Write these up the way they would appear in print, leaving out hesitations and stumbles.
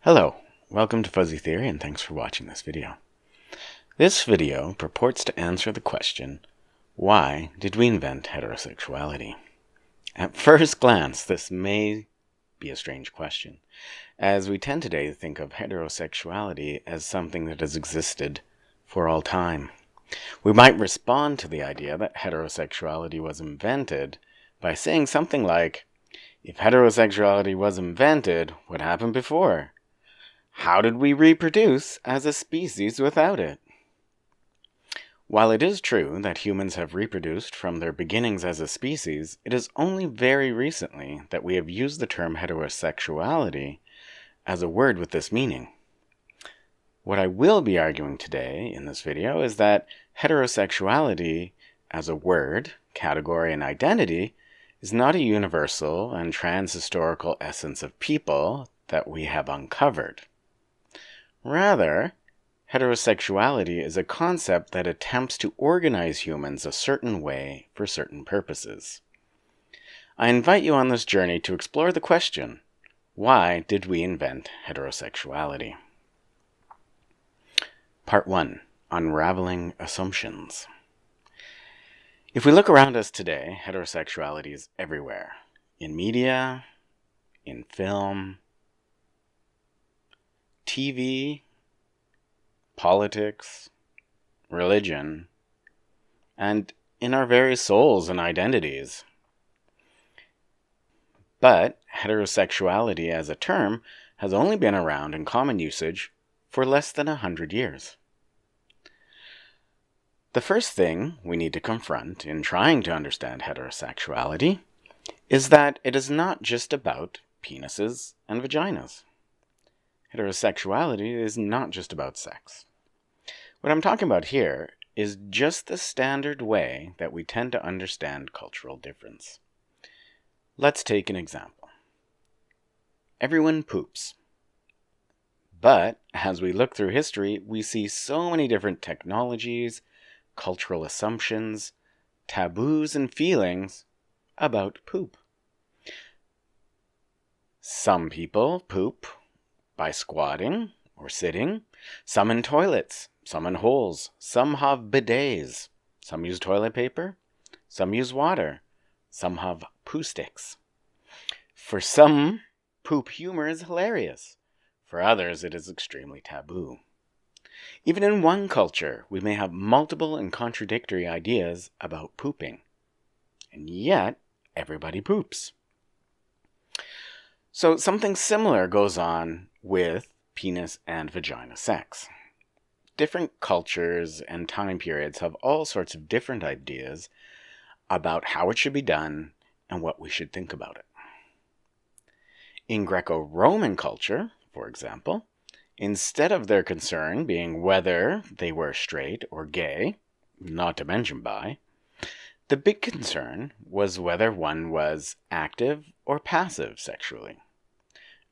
Hello, welcome to Fuzzy Theory and thanks for watching this video. This video purports to answer the question, why did we invent heterosexuality? At first glance, this may be a strange question, as we tend today to think of heterosexuality as something that has existed for all time. We might respond to the idea that heterosexuality was invented by saying something like, if heterosexuality was invented, what happened before? How did we reproduce as a species without it? While it is true that humans have reproduced from their beginnings as a species, it is only very recently that we have used the term heterosexuality as a word with this meaning. What I will be arguing today in this video is that heterosexuality as a word, category, and identity is not a universal and trans-historical essence of people that we have uncovered. Rather, heterosexuality is a concept that attempts to organize humans a certain way for certain purposes. I invite you on this journey to explore the question, why did we invent heterosexuality? Part 1. Unravelling Assumptions. If we look around us today, heterosexuality is everywhere. In media, in film, TV, politics, religion, and in our very souls and identities. But heterosexuality as a term has only been around in common usage for less than 100 years. The first thing we need to confront in trying to understand heterosexuality is that it is not just about penises and vaginas. Heterosexuality is not just about sex. What I'm talking about here is just the standard way that we tend to understand cultural difference. Let's take an example. Everyone poops. But as we look through history, we see so many different technologies, cultural assumptions, taboos, and feelings about poop. Some people poop by squatting or sitting, some in toilets, some in holes, some have bidets, some use toilet paper, some use water, some have poo sticks. For some, poop humor is hilarious. For others, it is extremely taboo. Even in one culture, we may have multiple and contradictory ideas about pooping. And yet, everybody poops. So something similar goes on with penis and vagina sex. Different cultures and time periods have all sorts of different ideas about how it should be done and what we should think about it. In Greco-Roman culture, for example, instead of their concern being whether they were straight or gay, not to mention bi, the big concern was whether one was active or passive sexually.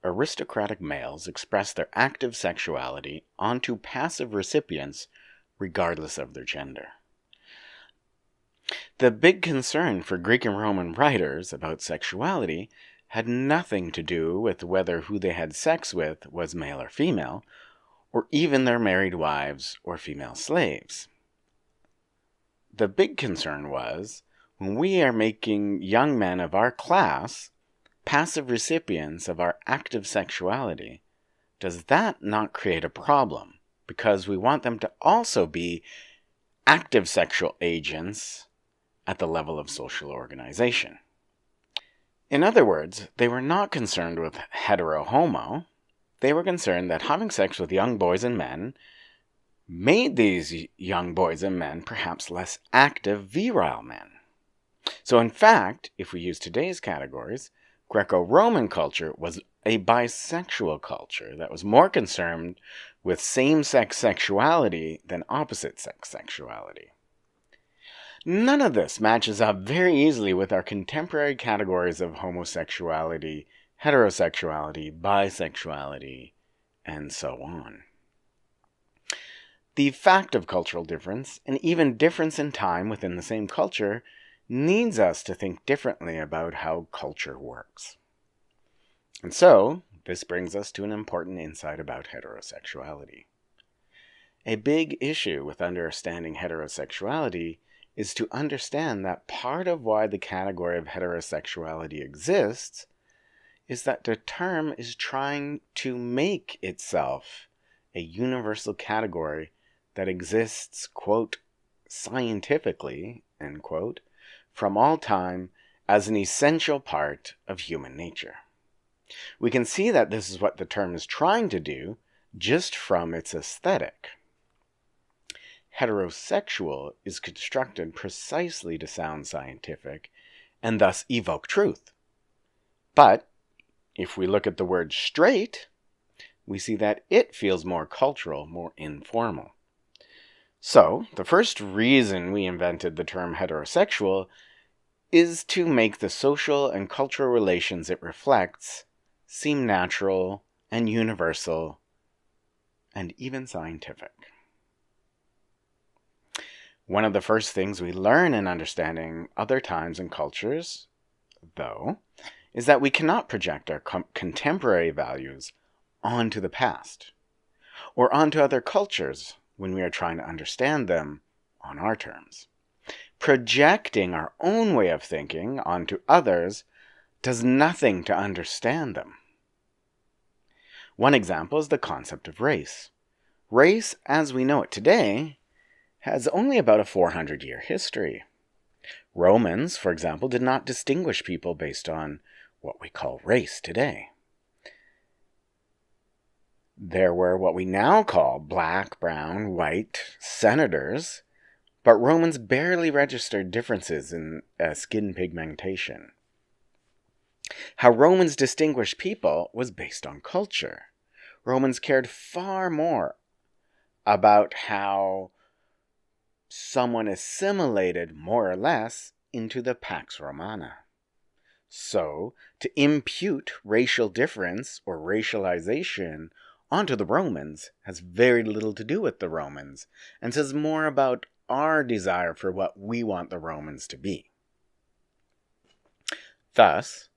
Aristocratic males express their active sexuality onto passive recipients regardless of their gender. The big concern for Greek and Roman writers about sexuality had nothing to do with whether who they had sex with was male or female, or even their married wives or female slaves. The big concern was, when we are making young men of our class passive recipients of our active sexuality, does that not create a problem? Because we want them to also be active sexual agents at the level of social organization. In other words, they were not concerned with hetero-homo. They were concerned that having sex with young boys and men made these young boys and men perhaps less active virile men. So in fact, if we use today's categories, Greco-Roman culture was a bisexual culture that was more concerned with same-sex sexuality than opposite-sex sexuality. None of this matches up very easily with our contemporary categories of homosexuality, heterosexuality, bisexuality, and so on. The fact of cultural difference, and even difference in time within the same culture, needs us to think differently about how culture works. And so, this brings us to an important insight about heterosexuality. A big issue with understanding heterosexuality is to understand that part of why the category of heterosexuality exists is that the term is trying to make itself a universal category that exists, quote, scientifically, end quote, from all time as an essential part of human nature. We can see that this is what the term is trying to do just from its aesthetic. Heterosexual is constructed precisely to sound scientific and thus evoke truth. But if we look at the word straight, we see that it feels more cultural, more informal. So, the first reason we invented the term heterosexual is to make the social and cultural relations it reflects seem natural and universal and even scientific. One of the first things we learn in understanding other times and cultures, though, is that we cannot project our contemporary values onto the past or onto other cultures when we are trying to understand them on our terms. Projecting our own way of thinking onto others does nothing to understand them. One example is the concept of race. Race, as we know it today, has only about a 400-year history. Romans, for example, did not distinguish people based on what we call race today. There were what we now call black, brown, white senators, but Romans barely registered differences in skin pigmentation. How Romans distinguished people was based on culture. Romans cared far more about how someone assimilated more or less into the Pax Romana. So, to impute racial difference or racialization onto the Romans has very little to do with the Romans and says more about our desire for what we want the Romans to be. Thus,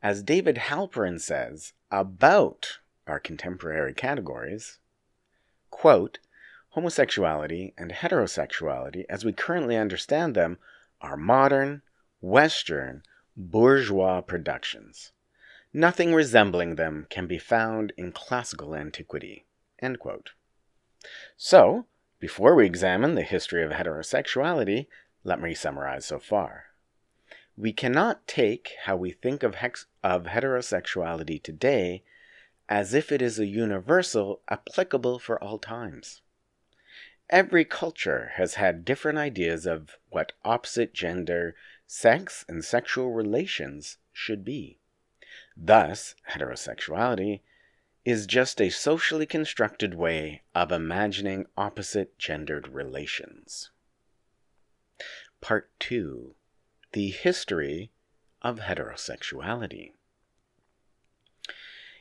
as David Halperin says about our contemporary categories, quote, homosexuality and heterosexuality, as we currently understand them, are modern, Western, bourgeois productions. Nothing resembling them can be found in classical antiquity. End quote. So, before we examine the history of heterosexuality, let me summarize so far. We cannot take how we think of heterosexuality today as if it is a universal applicable for all times. Every culture has had different ideas of what opposite gender, sex, and sexual relations should be. Thus, heterosexuality is just a socially constructed way of imagining opposite gendered relations. Part 2. The history of heterosexuality.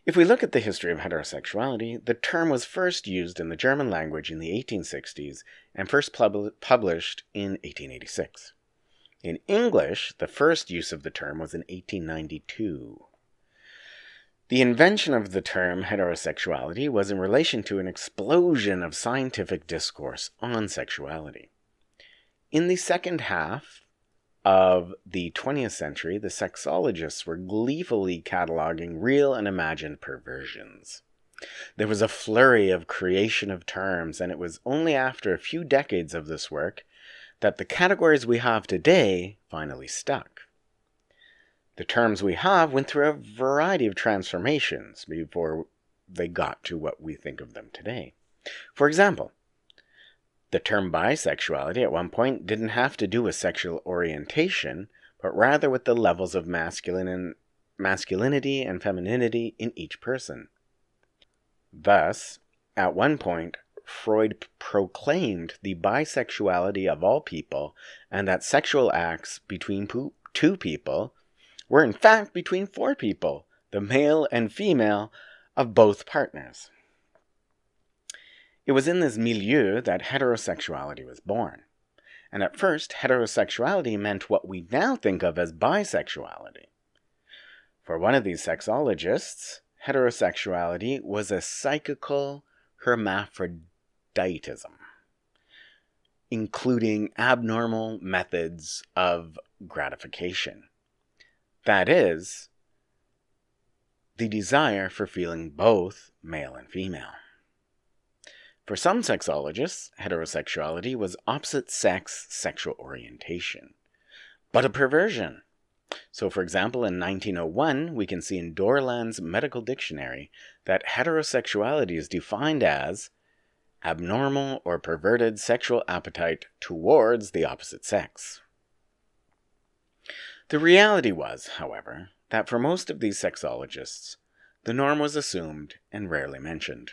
If we look at the history of heterosexuality, the term was first used in the German language in the 1860s and first published in 1886. In English, the first use of the term was in 1892. The invention of the term heterosexuality was in relation to an explosion of scientific discourse on sexuality. In the second half of the 20th century, the sexologists were gleefully cataloging real and imagined perversions. There was a flurry of creation of terms, and it was only after a few decades of this work that the categories we have today finally stuck. The terms we have went through a variety of transformations before they got to what we think of them today. For example, the term bisexuality at one point didn't have to do with sexual orientation, but rather with the levels of masculinity and femininity in each person. Thus, at one point, Freud proclaimed the bisexuality of all people, and that sexual acts between two people were in fact between four people, the male and female of both partners. It was in this milieu that heterosexuality was born. And at first, heterosexuality meant what we now think of as bisexuality. For one of these sexologists, heterosexuality was a psychical hermaphroditism, including abnormal methods of gratification. That is, the desire for feeling both male and female. For some sexologists, heterosexuality was opposite-sex sexual orientation, but a perversion. So, for example, in 1901, we can see in Dorland's Medical Dictionary that heterosexuality is defined as abnormal or perverted sexual appetite towards the opposite sex. The reality was, however, that for most of these sexologists, the norm was assumed and rarely mentioned.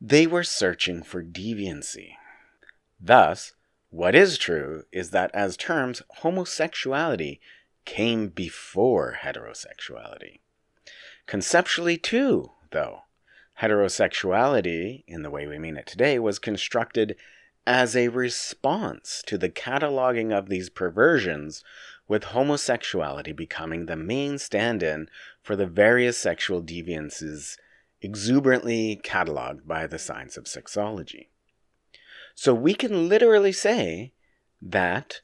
They were searching for deviancy. Thus, what is true is that as terms, homosexuality came before heterosexuality. Conceptually too, though, heterosexuality, in the way we mean it today, was constructed as a response to the cataloging of these perversions, with homosexuality becoming the main stand-in for the various sexual deviances exuberantly cataloged by the science of sexology. So we can literally say that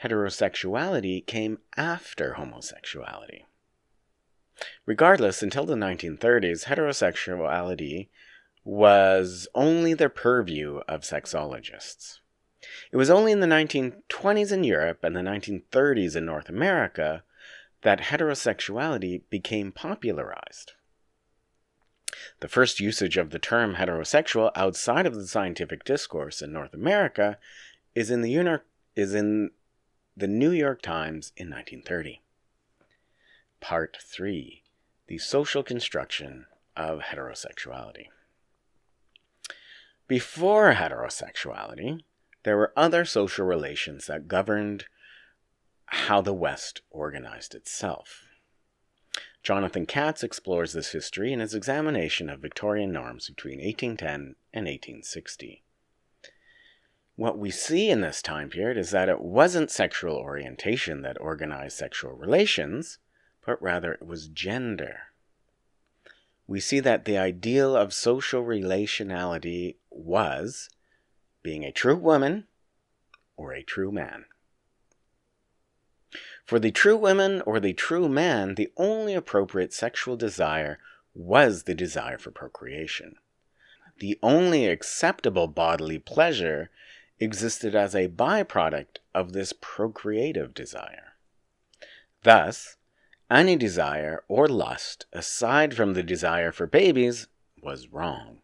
heterosexuality came after homosexuality. Regardless, until the 1930s, heterosexuality was only the purview of sexologists. It was only in the 1920s in Europe and the 1930s in North America that heterosexuality became popularized. The first usage of the term heterosexual outside of the scientific discourse in North America is in the New York Times in 1930. Part 3. The Social Construction of Heterosexuality. Before heterosexuality, there were other social relations that governed how the West organized itself. Jonathan Katz explores this history in his examination of Victorian norms between 1810 and 1860. What we see in this time period is that it wasn't sexual orientation that organized sexual relations, but rather it was gender. We see that the ideal of social relationality was being a true woman or a true man. For the true woman or the true man, the only appropriate sexual desire was the desire for procreation. The only acceptable bodily pleasure existed as a byproduct of this procreative desire. Thus, any desire or lust aside from the desire for babies was wrong.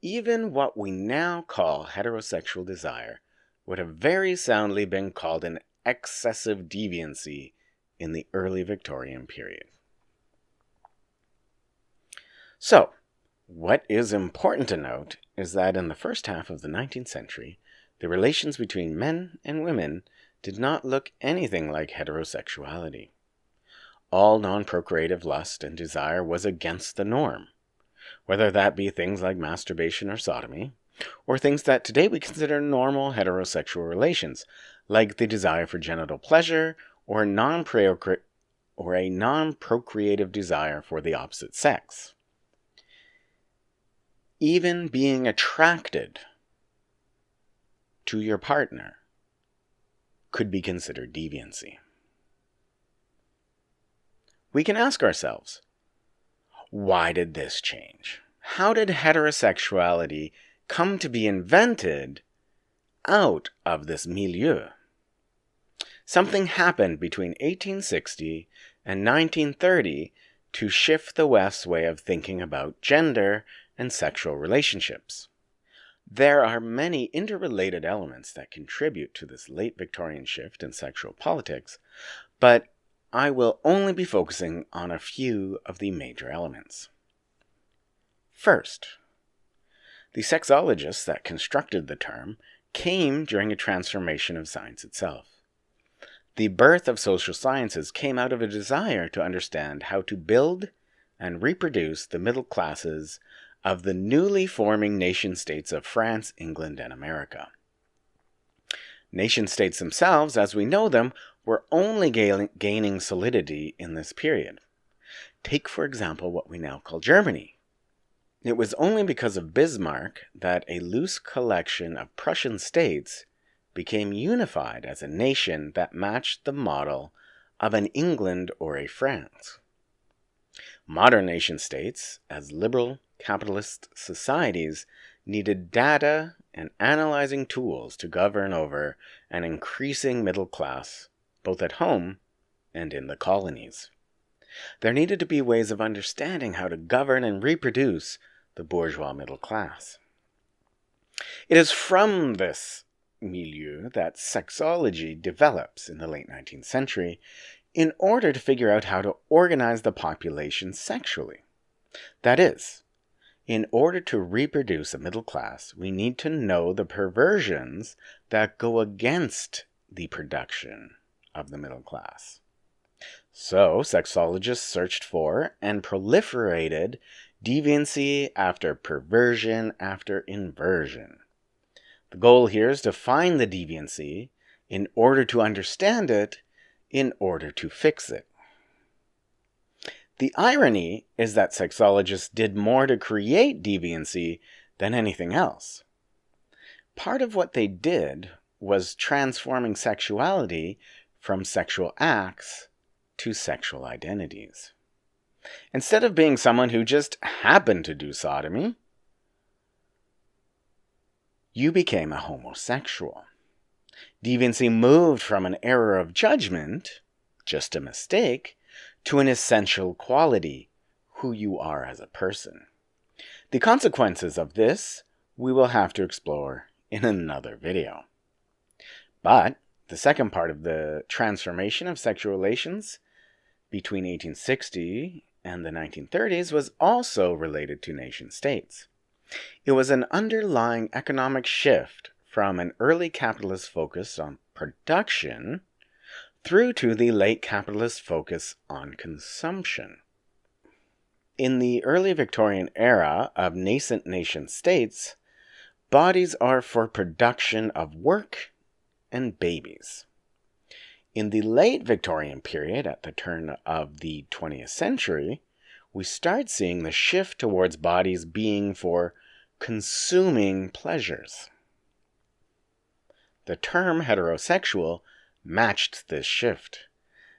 Even what we now call heterosexual desire would have very soundly been called an excessive deviancy in the early Victorian period. So, what is important to note is that in the first half of the 19th century, the relations between men and women did not look anything like heterosexuality. All non-procreative lust and desire was against the norm, whether that be things like masturbation or sodomy, or things that today we consider normal heterosexual relations, like the desire for genital pleasure or a non-procreative desire for the opposite sex. Even being attracted to your partner could be considered deviancy. We can ask ourselves, why did this change? How did heterosexuality come to be invented out of this milieu? Something happened between 1860 and 1930 to shift the West's way of thinking about gender and sexual relationships. There are many interrelated elements that contribute to this late Victorian shift in sexual politics, but I will only be focusing on a few of the major elements. First, the sexologists that constructed the term came during a transformation of science itself. The birth of social sciences came out of a desire to understand how to build and reproduce the middle classes of the newly forming nation-states of France, England, and America. Nation-states themselves, as we know them, were only gaining solidity in this period. Take, for example, what we now call Germany. It was only because of Bismarck that a loose collection of Prussian states became unified as a nation that matched the model of an England or a France. Modern nation-states, as liberal capitalist societies, needed data and analyzing tools to govern over an increasing middle class, both at home and in the colonies. There needed to be ways of understanding how to govern and reproduce the bourgeois middle class. It is from this milieu that sexology develops in the late 19th century in order to figure out how to organize the population sexually. That is, in order to reproduce a middle class, we need to know the perversions that go against the production of the middle class. So, sexologists searched for and proliferated deviancy after perversion after inversion. The goal here is to find the deviancy in order to understand it, in order to fix it. The irony is that sexologists did more to create deviancy than anything else. Part of what they did was transforming sexuality from sexual acts to sexual identities. Instead of being someone who just happened to do sodomy, you became a homosexual. Deviancy moved from an error of judgment, just a mistake, to an essential quality, who you are as a person. The consequences of this we will have to explore in another video. But the second part of the transformation of sexual relations between 1860 and the 1930s was also related to nation-states. It was an underlying economic shift from an early capitalist focus on production through to the late capitalist focus on consumption. In the early Victorian era of nascent nation-states, bodies are for production of work and babies. In the late Victorian period, at the turn of the 20th century, we start seeing the shift towards bodies being for consuming pleasures. The term heterosexual matched this shift.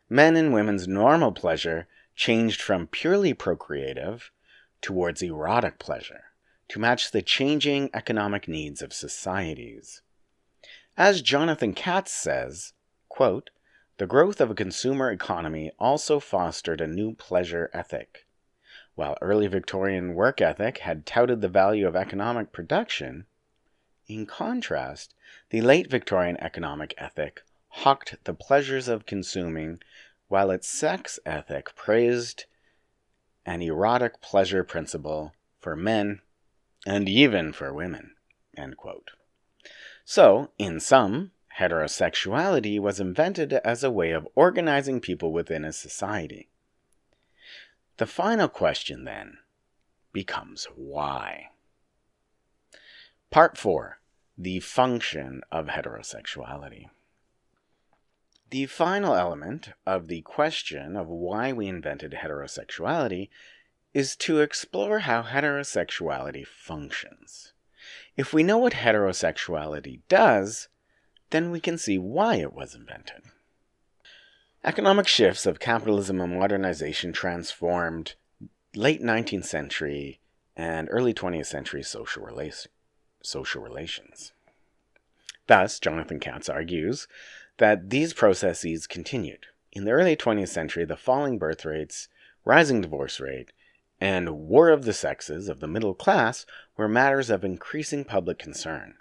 Men and women's normal pleasure changed from purely procreative towards erotic pleasure to match the changing economic needs of societies. As Jonathan Katz says, quote, "The growth of a consumer economy also fostered a new pleasure ethic. While early Victorian work ethic had touted the value of economic production, in contrast, the late Victorian economic ethic hawked the pleasures of consuming, while its sex ethic praised an erotic pleasure principle for men and even for women." End quote. So, in sum, heterosexuality was invented as a way of organizing people within a society. The final question, then, becomes why? Part 4. The function of heterosexuality. The final element of the question of why we invented heterosexuality is to explore how heterosexuality functions. If we know what heterosexuality does, then we can see why it was invented. Economic shifts of capitalism and modernization transformed late 19th century and early 20th century social relations. Thus, Jonathan Katz argues that these processes continued. In the early 20th century, the falling birth rates, rising divorce rate, and war of the sexes of the middle class were matters of increasing public concern.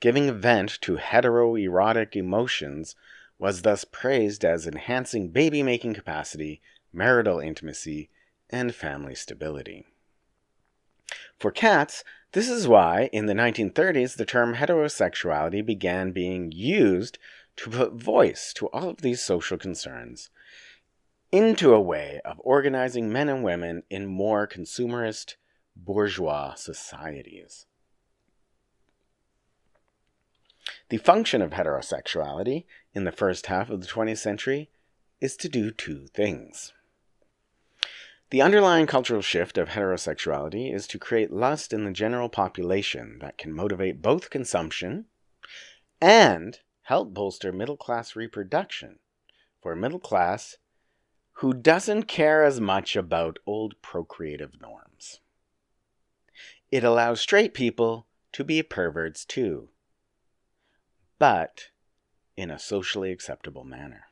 Giving vent to heteroerotic emotions was thus praised as enhancing baby-making capacity, marital intimacy, and family stability. For Katz, this is why, in the 1930s, the term heterosexuality began being used to put voice to all of these social concerns into a way of organizing men and women in more consumerist, bourgeois societies. The function of heterosexuality in the first half of the 20th century is to do two things. The underlying cultural shift of heterosexuality is to create lust in the general population that can motivate both consumption and help bolster middle-class reproduction for a middle class who doesn't care as much about old procreative norms. It allows straight people to be perverts too, but in a socially acceptable manner.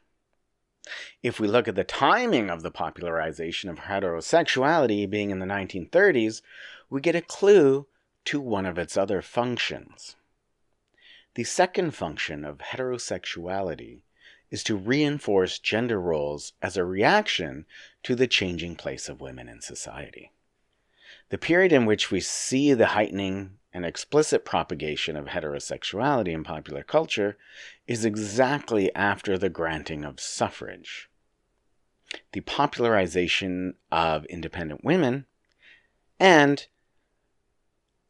If we look at the timing of the popularization of heterosexuality being in the 1930s, we get a clue to one of its other functions. The second function of heterosexuality is to reinforce gender roles as a reaction to the changing place of women in society. The period in which we see the heightening and explicit propagation of heterosexuality in popular culture is exactly after the granting of suffrage, the popularization of independent women, and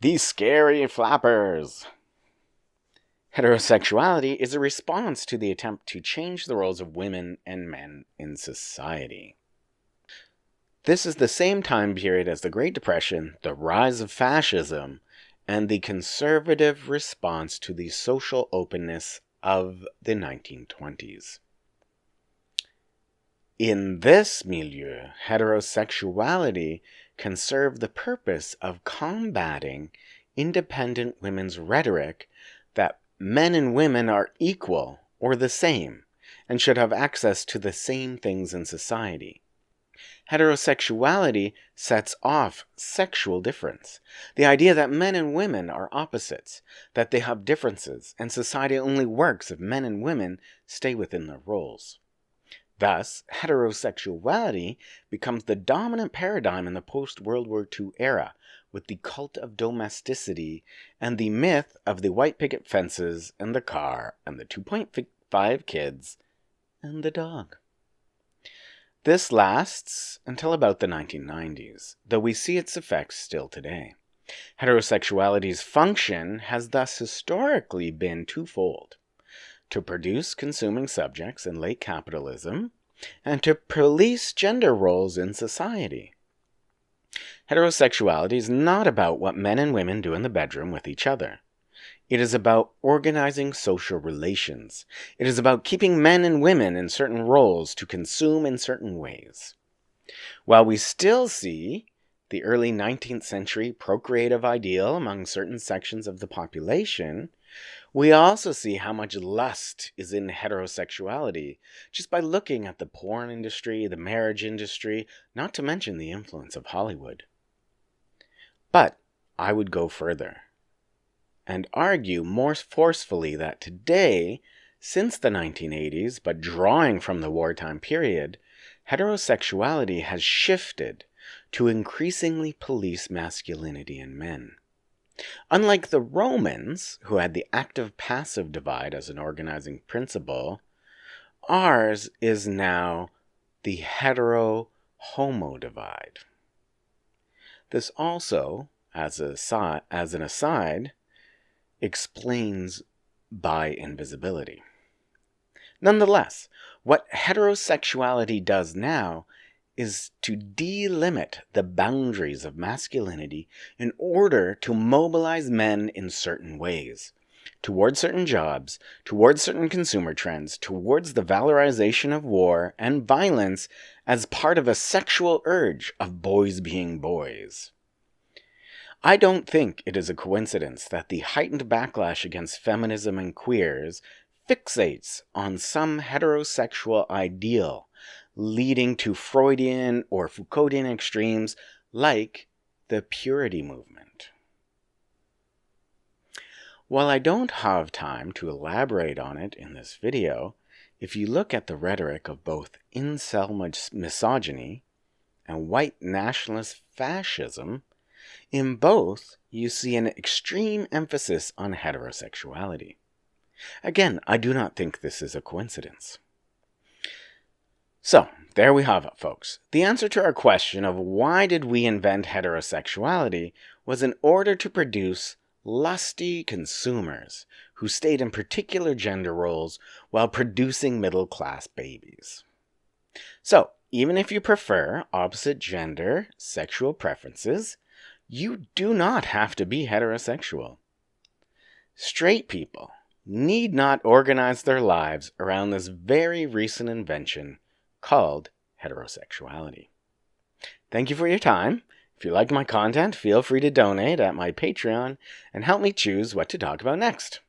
the scary flappers. Heterosexuality is a response to the attempt to change the roles of women and men in society. This is the same time period as the Great Depression, the rise of fascism, and the conservative response to the social openness of the 1920s. In this milieu, heterosexuality can serve the purpose of combating independent women's rhetoric that men and women are equal or the same and should have access to the same things in society. Heterosexuality sets off sexual difference, the idea that men and women are opposites, that they have differences, and society only works if men and women stay within their roles. Thus, heterosexuality becomes the dominant paradigm in the post-World War II era, with the cult of domesticity and the myth of the white picket fences and the car and the 2.5 kids and the dog. This lasts until about the 1990s, though we see its effects still today. Heterosexuality's function has thus historically been twofold: to produce consuming subjects in late capitalism, and to police gender roles in society. Heterosexuality is not about what men and women do in the bedroom with each other. It is about organizing social relations. It is about keeping men and women in certain roles to consume in certain ways. While we still see the early 19th century procreative ideal among certain sections of the population, we also see how much lust is in heterosexuality just by looking at the porn industry, the marriage industry, not to mention the influence of Hollywood. But I would go further and argue more forcefully that today, since the 1980s, but drawing from the wartime period, heterosexuality has shifted to increasingly police masculinity in men. Unlike the Romans, who had the active-passive divide as an organizing principle, ours is now the hetero-homo divide. This also, as an aside, explains bi invisibility. Nonetheless, what heterosexuality does now is to delimit the boundaries of masculinity in order to mobilize men in certain ways, towards certain jobs, towards certain consumer trends, towards the valorization of war and violence as part of a sexual urge of boys being boys. I don't think it is a coincidence that the heightened backlash against feminism and queers fixates on some heterosexual ideal, leading to Freudian or Foucauldian extremes like the purity movement. While I don't have time to elaborate on it in this video, if you look at the rhetoric of both incel misogyny and white nationalist fascism, in both you see an extreme emphasis on heterosexuality. Again, I do not think this is a coincidence. So, there we have it, folks. The answer to our question of why did we invent heterosexuality was in order to produce lusty consumers who stayed in particular gender roles while producing middle-class babies. So, Even if you prefer opposite gender sexual preferences, you do not have to be heterosexual. Straight people need not organize their lives around this very recent invention called heterosexuality. Thank you for your time. If you like my content, feel free to donate at my Patreon and help me choose what to talk about next.